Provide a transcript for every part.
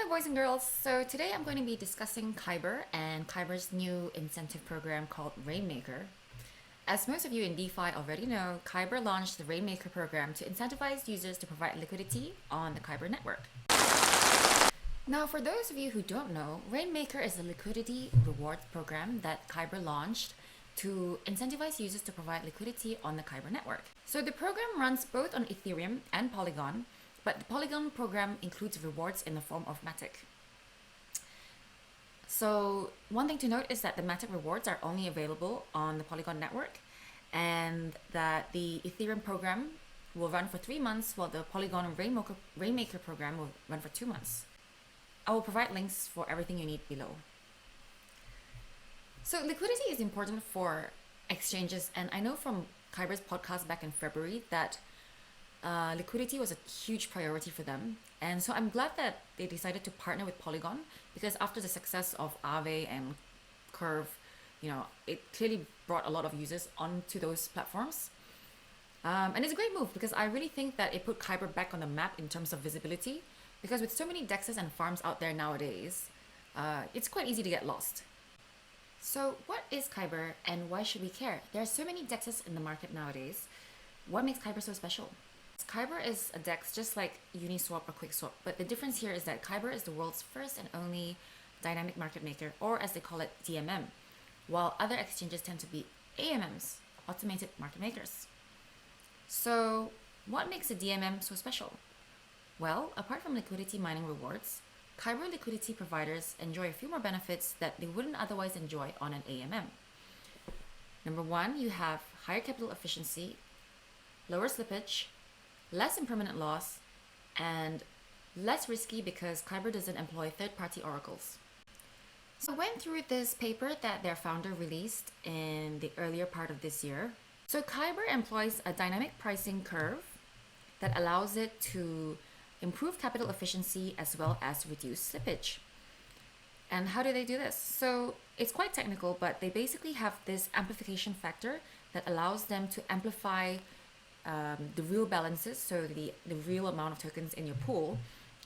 Hello boys and girls, so today I'm going to be discussing Kyber and Kyber's new incentive program called Rainmaker. As most of you in DeFi already know, Kyber launched the Rainmaker program to incentivize users to provide liquidity on the Kyber network. Now for those of you who don't know, Rainmaker is a liquidity rewards program that Kyber launched to incentivize users to provide liquidity on the Kyber network. So the program runs both on Ethereum and Polygon, but the Polygon program includes rewards in the form of Matic. So one thing to note is that the Matic rewards are only available on the Polygon network, and that the Ethereum program will run for 3 months while the Polygon Rainmaker program will run for 2 months. I will provide links for everything you need below. So liquidity is important for exchanges, and I know from Kyber's podcast back in February that liquidity was a huge priority for them. And so I'm glad that they decided to partner with Polygon, because after the success of Aave and Curve, it clearly brought a lot of users onto those platforms. And it's a great move because I really think that it put Kyber back on the map in terms of visibility, because with so many dexes and farms out there nowadays, it's quite easy to get lost. So what is Kyber and why should we care? There are so many dexes in the market nowadays. What makes Kyber so special? Kyber is a DEX just like Uniswap or QuickSwap, but the difference here is that Kyber is the world's first and only dynamic market maker, or as they call it, DMM, while other exchanges tend to be AMMs, automated market makers. So what makes a DMM so special? Well, apart from liquidity mining rewards, Kyber liquidity providers enjoy a few more benefits that they wouldn't otherwise enjoy on an AMM. Number one, you have higher capital efficiency, lower slippage, less impermanent loss, and less risky because Kyber doesn't employ third-party oracles. So I went through this paper that their founder released in the earlier part of this year. So Kyber employs a dynamic pricing curve that allows it to improve capital efficiency as well as reduce slippage. And how do they do this? So it's quite technical, but they basically have this amplification factor that allows them to amplify the real balances, so the real amount of tokens in your pool,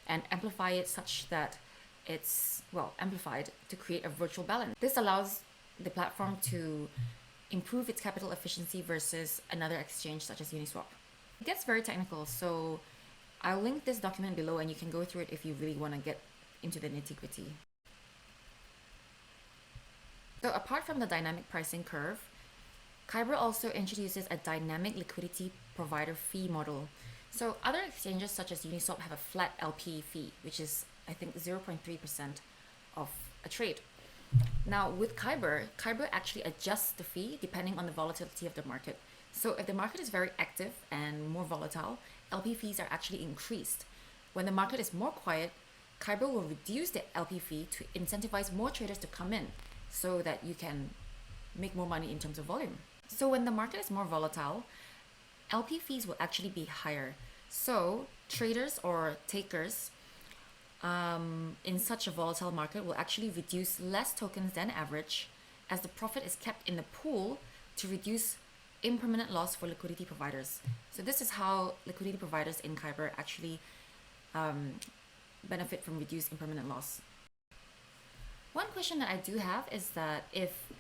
and amplify it such that it's, amplified to create a virtual balance. This allows the platform to improve its capital efficiency versus another exchange such as Uniswap. It gets very technical, so I'll link this document below and you can go through it if you really want to get into the nitty-gritty. So apart from the dynamic pricing curve, Kyber also introduces a dynamic liquidity provider fee model. So other exchanges such as Uniswap have a flat LP fee, which is I think 0.3% of a trade. Now with Kyber actually adjusts the fee depending on the volatility of the market. So if the market is very active and more volatile, LP fees are actually increased. When the market is more quiet, Kyber will reduce the LP fee to incentivize more traders to come in so that you can make more money in terms of volume. So when the market is more volatile, LP fees will actually be higher. So traders or takers in such a volatile market will actually reduce less tokens than average, as the profit is kept in the pool to reduce impermanent loss for liquidity providers. So this is how liquidity providers in Kyber actually benefit from reduced impermanent loss. One question that I do have is that if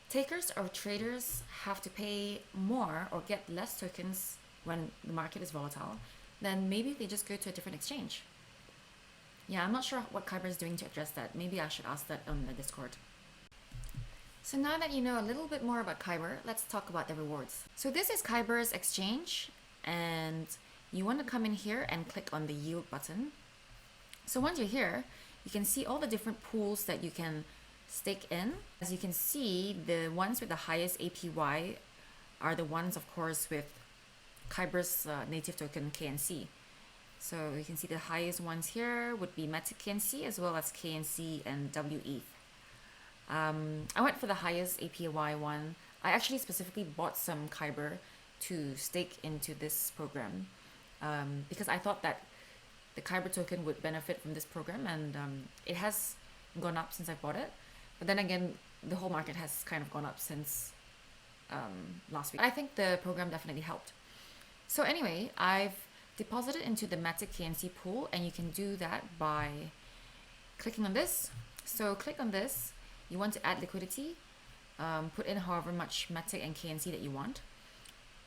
takers or traders have to pay more or get less tokens when the market is volatile, then maybe they just go to a different exchange. Yeah, I'm not sure what Kyber is doing to address that. Maybe I should ask that on the Discord. So now that you know a little bit more about Kyber, let's talk about the rewards. So this is Kyber's exchange, and you want to come in here and click on the yield button. So once you're here, you can see all the different pools that you can stake in. As you can see, the ones with the highest APY are the ones, of course, with Kyber's native token KNC. So you can see the highest ones here would be Matic KNC as well as KNC and WETH. I went for the highest APY one. I actually specifically bought some Kyber to stake into this program because I thought that the Kyber token would benefit from this program, and it has gone up since I bought it. But then again, the whole market has kind of gone up since last week. I think the program definitely helped. So anyway, I've deposit it into the Matic KNC pool, and you can do that by clicking on this. So click on this. You want to add liquidity. Put in however much Matic and KNC that you want.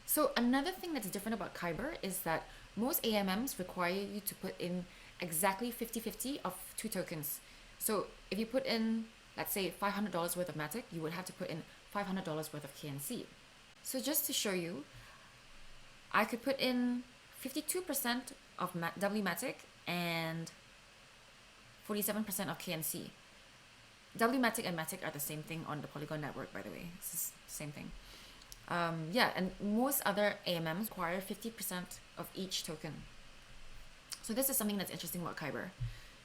So another thing that's different about Kyber is that most AMMs require you to put in exactly 50-50 of two tokens. So if you put in, let's say $500 worth of Matic, you would have to put in $500 worth of KNC. So just to show you, I could put in 52% of WMatic and 47% of KNC. WMatic and Matic are the same thing on the Polygon network, by the way. It's the same thing. Yeah, and most other AMMs require 50% of each token. So this is something that's interesting about Kyber.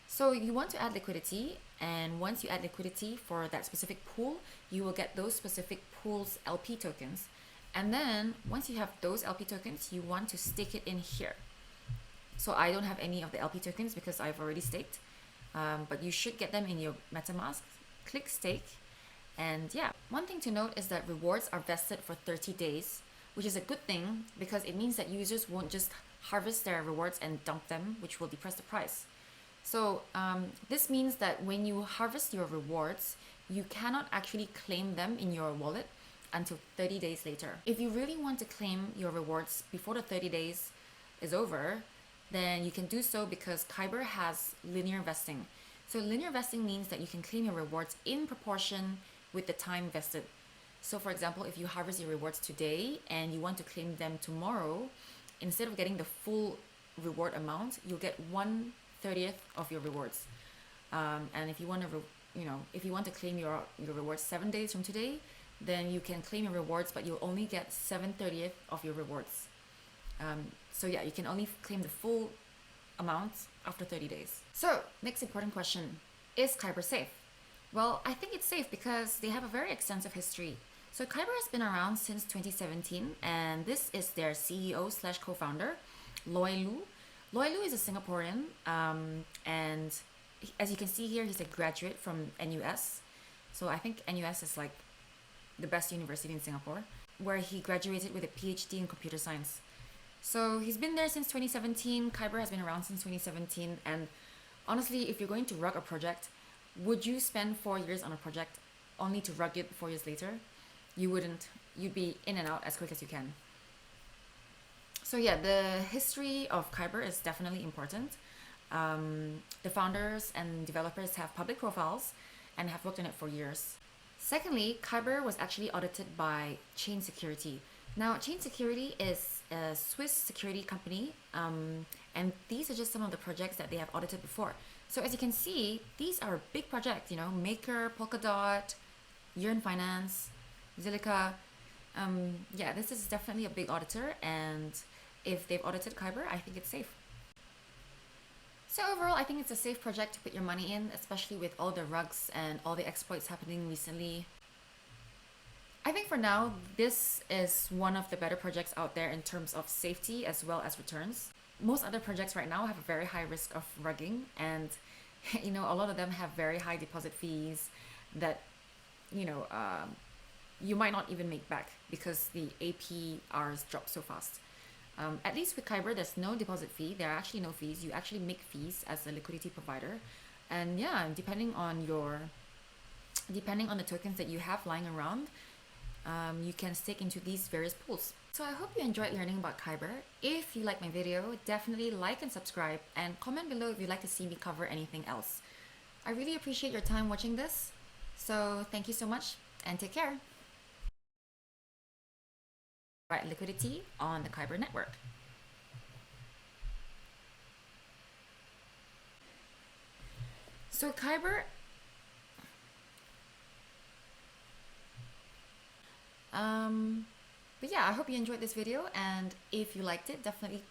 So you want to add liquidity, and once you add liquidity for that specific pool, you will get those specific pools LP tokens. And then once you have those LP tokens, you want to stake it in here. So I don't have any of the LP tokens because I've already staked, but you should get them in your MetaMask. Click stake. And yeah, one thing to note is that rewards are vested for 30 days, which is a good thing because it means that users won't just harvest their rewards and dump them, which will depress the price. So this means that when you harvest your rewards, you cannot actually claim them in your wallet until 30 days later. If you really want to claim your rewards before the 30 days is over, then you can do so because Kyber has linear vesting. So linear vesting means that you can claim your rewards in proportion with the time vested. So for example, if you harvest your rewards today and you want to claim them tomorrow, instead of getting the full reward amount, you'll get 1/30th of your rewards. And if you want to, if you want to claim your rewards 7 days from today, then you can claim your rewards, but you'll only get 7/30th of your rewards. So yeah, you can only claim the full amount after 30 days. So next important question, is Kyber safe? Well, I think it's safe because they have a very extensive history. So Kyber has been around since 2017, and this is their CEO/co-founder, Loi Luu. Loi Luu is a Singaporean, and as you can see here, he's a graduate from NUS. So I think NUS is like the best university in Singapore, where he graduated with a PhD in computer science. So he's been there since 2017. Kyber has been around since 2017, and honestly, if you're going to rug a project, would you spend 4 years on a project only to rug it 4 years later? You wouldn't. You'd be in and out as quick as you can. So yeah, the history of Kyber is definitely important. The founders and developers have public profiles and have worked on it for years. Secondly, Kyber was actually audited by Chain Security. Now, Chain Security is a Swiss security company, and these are just some of the projects that they have audited before. So as you can see, these are big projects, Maker, Polkadot, Yearn Finance, Zilliqa. Yeah, this is definitely a big auditor, and if they've audited Kyber, I think it's safe. So overall, I think it's a safe project to put your money in, especially with all the rugs and all the exploits happening recently. I think for now, this is one of the better projects out there in terms of safety as well as returns. Most other projects right now have a very high risk of rugging, and a lot of them have very high deposit fees that you might not even make back because the APYs drop so fast. At least with Kyber, there's no deposit fee. There are actually no fees. You actually make fees as a liquidity provider, and yeah, depending on the tokens that you have lying around, you can stake into these various pools. So I hope you enjoyed learning about Kyber. If you like my video, definitely like and subscribe, and comment below if you'd like to see me cover anything else. I really appreciate your time watching this. So thank you so much and take care. Right, liquidity on the Kyber network. So Kyber, but yeah, I hope you enjoyed this video, and if you liked it, definitely